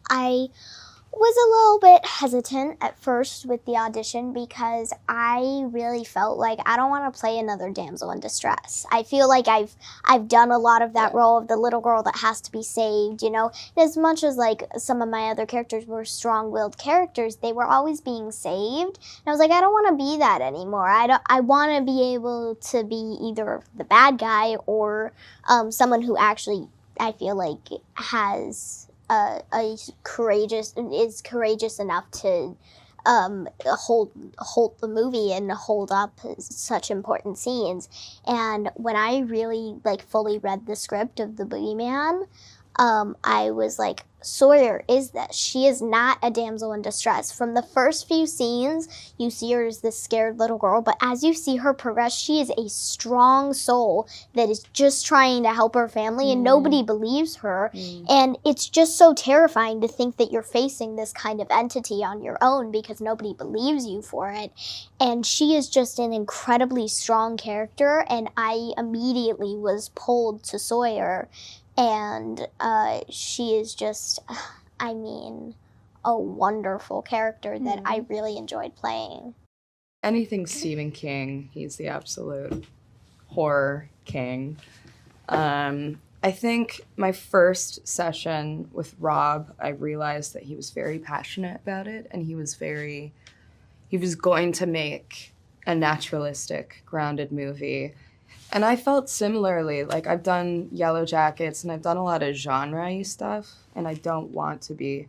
I was a little bit hesitant at first with the audition because I really felt like I don't want to play another damsel in distress. I feel like I've done a lot of that role of the little girl that has to be saved, you know. And as much as like some of my other characters were strong-willed characters, they were always being saved. And I was like, I don't want to be that anymore. I want to be able to be either the bad guy or someone who actually I feel like is courageous enough to hold the movie and hold up such important scenes. And when I really like fully read the script of the Boogeyman, I was like, Sawyer is this. She is not a damsel in distress. From the first few scenes, you see her as this scared little girl, but as you see her progress, she is a strong soul that is just trying to help her family, and nobody believes her. And it's just so terrifying to think that you're facing this kind of entity on your own because nobody believes you for it. And she is just an incredibly strong character, and I immediately was pulled to Sawyer. And she is just, I mean, a wonderful character that I really enjoyed playing. Anything Stephen King, he's the absolute horror king. I think my first session with Rob, I realized that he was very passionate about it, and he was going to make a naturalistic, grounded movie. And I felt similarly. Like, I've done Yellow Jackets and I've done a lot of genre-y stuff, and I don't want to be,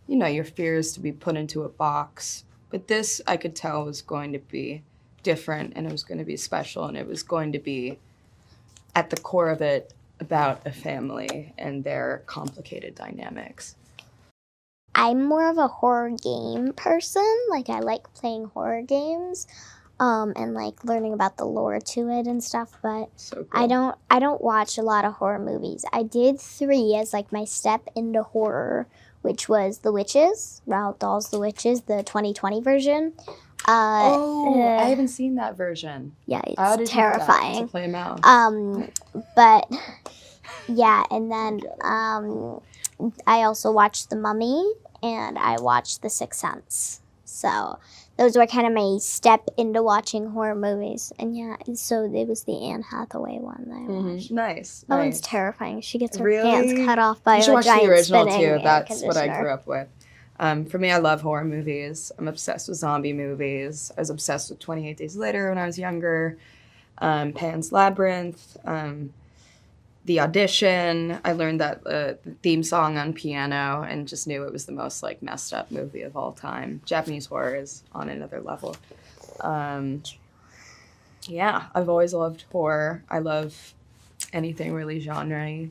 you know, your fear is to be put into a box. But this, I could tell, was going to be different, and it was going to be special, and it was going to be, at the core of it, about a family and their complicated dynamics. I'm more of a horror game person. Like, I like playing horror games. And like learning about the lore to it and stuff, but So cool. I don't watch a lot of horror movies. I did 3 as like my step into horror, which was The Witches, Roald Dahl's The Witches, the 2020 version. I haven't seen that version. Yeah, it's terrifying. To play a mouse. But yeah, and then I also watched The Mummy and I watched The Sixth Sense. So those were kind of my step into watching horror movies. And yeah, so it was the Anne Hathaway one that I watched. Nice. That one's terrifying. She gets her Really? hands cut off by a giant the original spinning too. That's air what I conditioner. grew up with. For me, I love horror movies. I'm obsessed with zombie movies. I was obsessed with 28 Days Later when I was younger. Pan's Labyrinth. The Audition. I learned that the theme song on piano and just knew it was the most like messed up movie of all time. Japanese horror is on another level. Yeah, I've always loved horror. I love anything really genre-y.